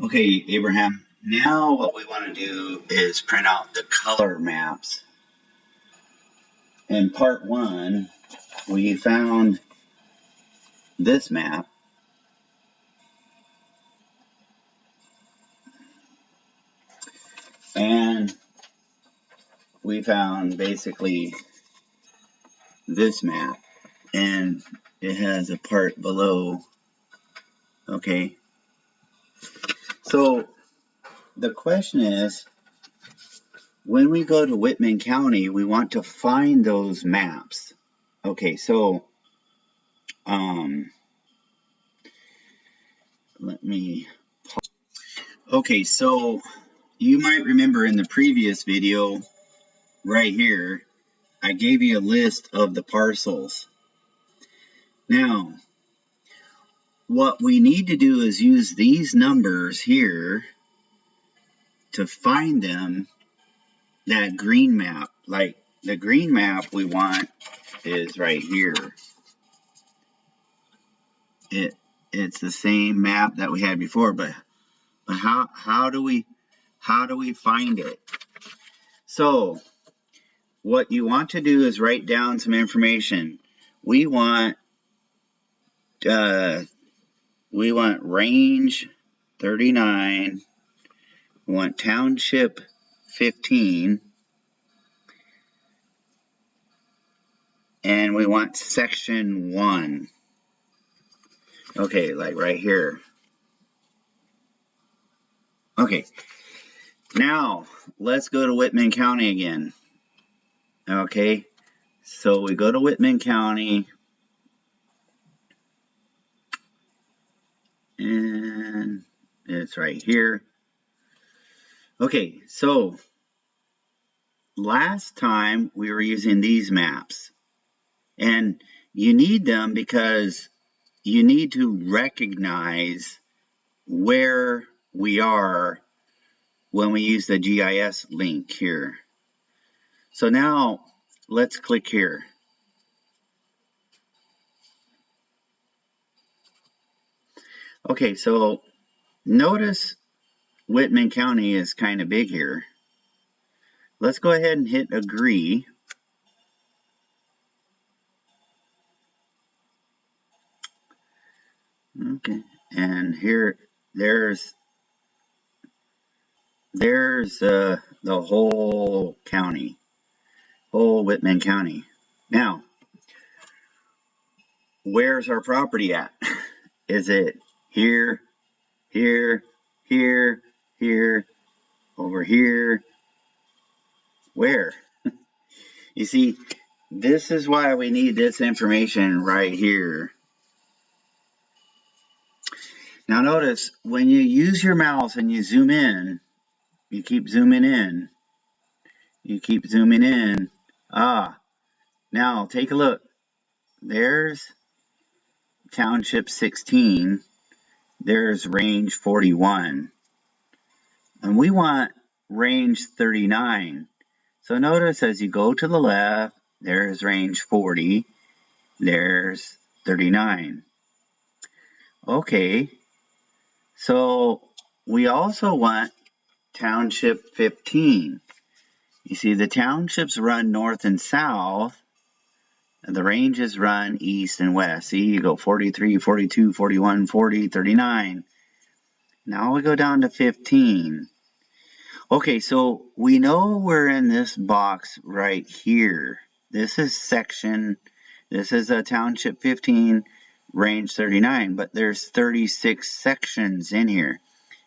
Okay, Abraham, now what we want to do is print out the color maps. In part one, we found this map. And we found basically this map. And it has a part below. Okay. So the question is, when we go to Whitman County, we want to find those maps. Okay, so let me. Okay, so you might remember in the previous video right here, I gave you a list of the parcels. Now, what we need to do is use these numbers here to find them, that green map. Like the green map we want is right here. It's the same map that we had before, but how do we find it? So what you want to do is write down some information. We want range 39. We want township 15. And we want section 1. Okay, like right here. Okay, now let's go to Whitman County again. Okay, so we go to Whitman County. And it's right here. Okay, so last time we were using these maps. And you need them because you need to recognize where we are when we use the GIS link here. So now let's click here. Okay, so notice Whitman County is kind of big here. Let's go ahead and hit agree. Okay, and here there's the whole county, whole Whitman County. Now, where's our property at? Is it here, here, here, here, over here? Where? You see, this is why we need this information right here. Now notice, when you use your mouse and you zoom in, you keep zooming in, you keep zooming in. Now take a look. There's township 16. There's range 41. And we want range 39. So notice as you go to the left, there's range 40. There's 39. Okay. So we also want township 15. You see, the townships run north and south, and the ranges run east and west. See, you go 43, 42, 41, 40, 39. Now we go down to 15. Okay, so we know we're in this box right here. This is a township 15, range 39, but there's 36 sections in here.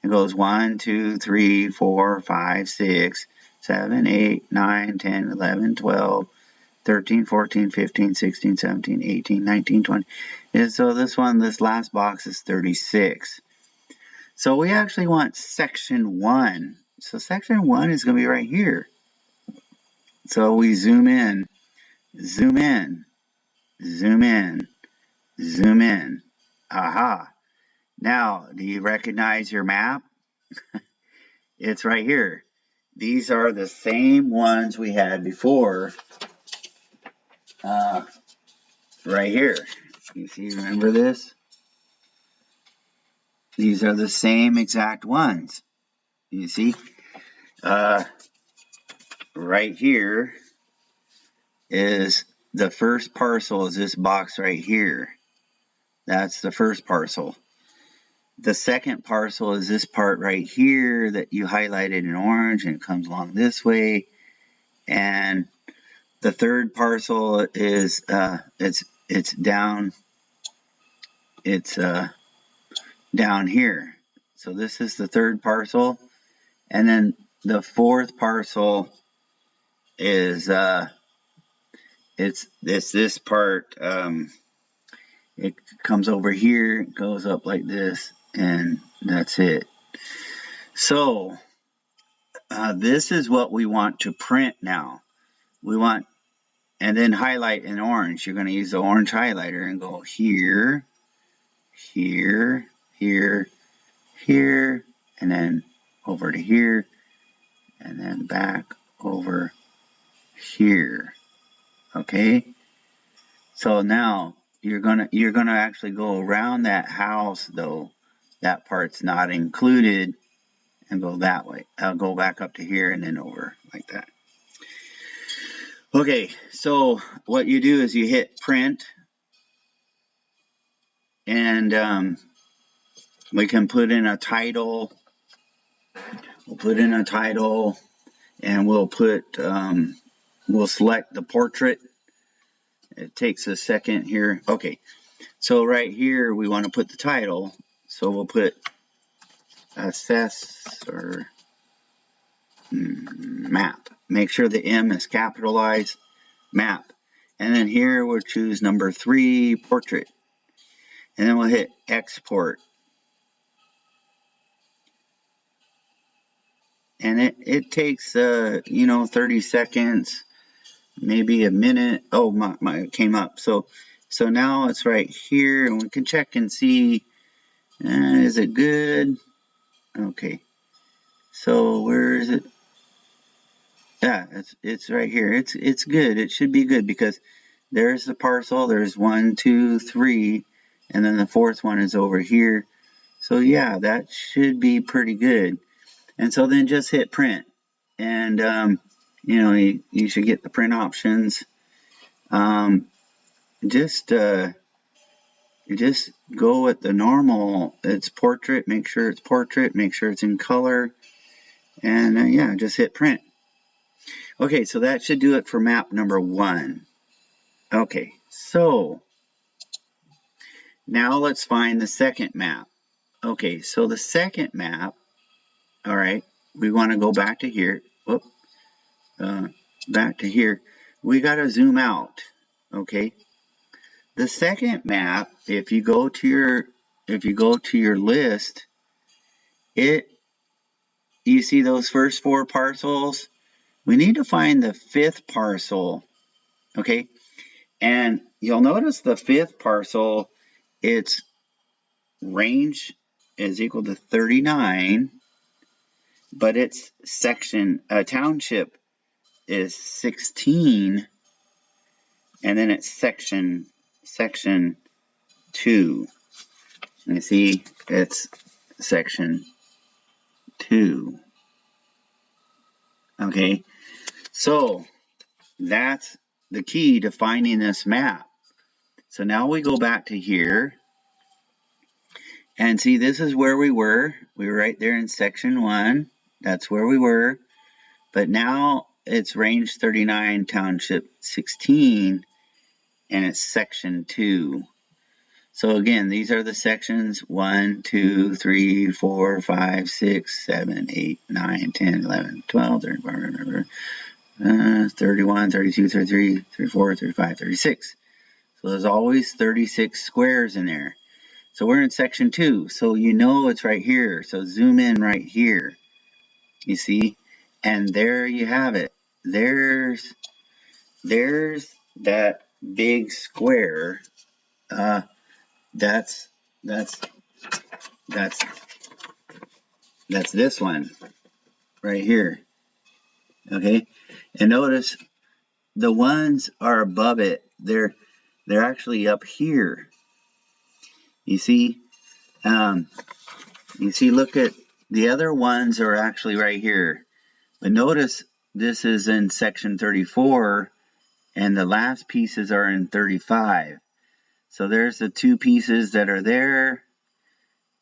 It goes 1, 2, 3, 4, 5, 6, 7, 8, 9, 10, 11, 12, 13, 14, 15, 16, 17, 18, 19, 20. And so this last box is 36. So we actually want section 1. So section 1 is going to be right here. So we zoom in, zoom in, zoom in, zoom in. Aha. Now, do you recognize your map? It's right here. These are the same ones we had before. Right here. You see, remember this? these are the same exact ones. You see, right here is the first parcel is this box right here. That's the first parcel. The second parcel is this part right here that you highlighted in orange, and it comes along this way. And the third parcel is it's down down here. So this is the third parcel, and then the fourth parcel is it's this part. It comes over here, goes up like this, and that's it. So this is what we want to print now. We want, and then highlight in orange. You're going to use the orange highlighter and go here, here, here, here, and then over to here, and then back over here. Okay? So now you're gonna actually go around that house, though that part's not included, and go that way. I'll go back up to here and then over like that. Okay, so what you do is you hit print, and we can put in a title. We'll put in a title, and we'll select the portrait. It takes a second here. Okay, so right here we want to put the title, so we'll put Assessor Map. Make sure the M is capitalized, Map. And then here we'll choose number 3, Portrait. And then we'll hit Export. And it takes 30 seconds, maybe a minute. Oh, it came up. So now it's right here, and we can check and see, is it good? Okay. So where is it? Yeah, it's right here. It's good. It should be good because there's the parcel. There's 1, 2, 3, and then the fourth one is over here. So yeah, that should be pretty good. And so then just hit print, and you should get the print options. Just go with the normal. It's portrait. Make sure it's portrait. Make sure it's in color, and yeah, just hit print. Okay, so that should do it for map number 1. Okay, so now let's find the second map. Okay, so the second map. All right, we want to go back to here. Whoop, back to here. We got to zoom out. Okay. The second map, if you go to your list, you see those first 4 parcels. We need to find the 5th parcel. Okay. And you'll notice the 5th parcel, its range is equal to 39. But its township is 16, and then it's section 2. You see, it's section 2. Okay, so that's the key to finding this map. So now we go back to here, and see, this is where we were. We were right there in section 1. That's where we were. But now it's range 39, township 16, and it's section 2. So again, these are the sections 1, 2, 3, 4, 5, 6, 7, 8, 9, 10, 11, 12, 13, 31, 32, 33, 34, 35, 36. So there's always 36 squares in there. So we're in section 2. So you know it's right here. So zoom in right here. You see? And there you have it. There's that big square. That's this one right here. Okay, and notice the ones are above it. They're actually up here. You see, You see, look at the other ones are actually right here. But notice this is in section 34 and the last pieces are in 35. So there's the two pieces that are there.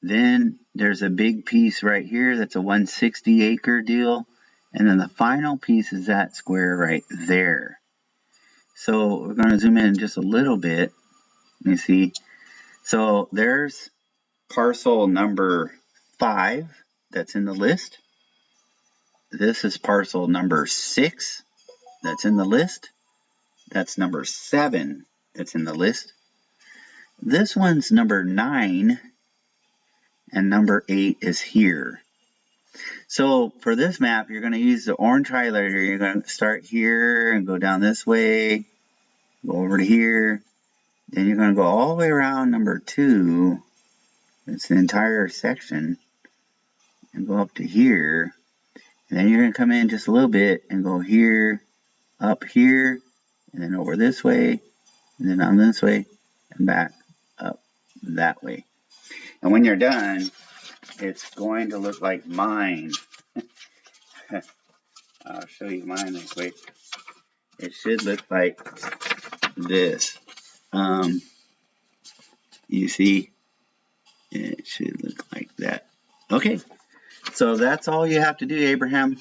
Then there's a big piece right here that's a 160 acre deal. And then the final piece is that square right there. So we're going to zoom in just a little bit. Let me see. So there's parcel number 5 that's in the list. This is parcel number 6 that's in the list. That's number 7 that's in the list. This one's number 9 and number 8 is here. So for this map, you're going to use the orange highlighter. You're going to start here and go down this way, go over to here. Then you're going to go all the way around number 2. It's the entire section. And go up to here. And then you're going to come in just a little bit and go here, up here, and then over this way, and then on this way, and back up that way. And when you're done, it's going to look like mine. I'll show you mine real quick. It should look like this. You see, it should look like that. Okay, so that's all you have to do, Abraham.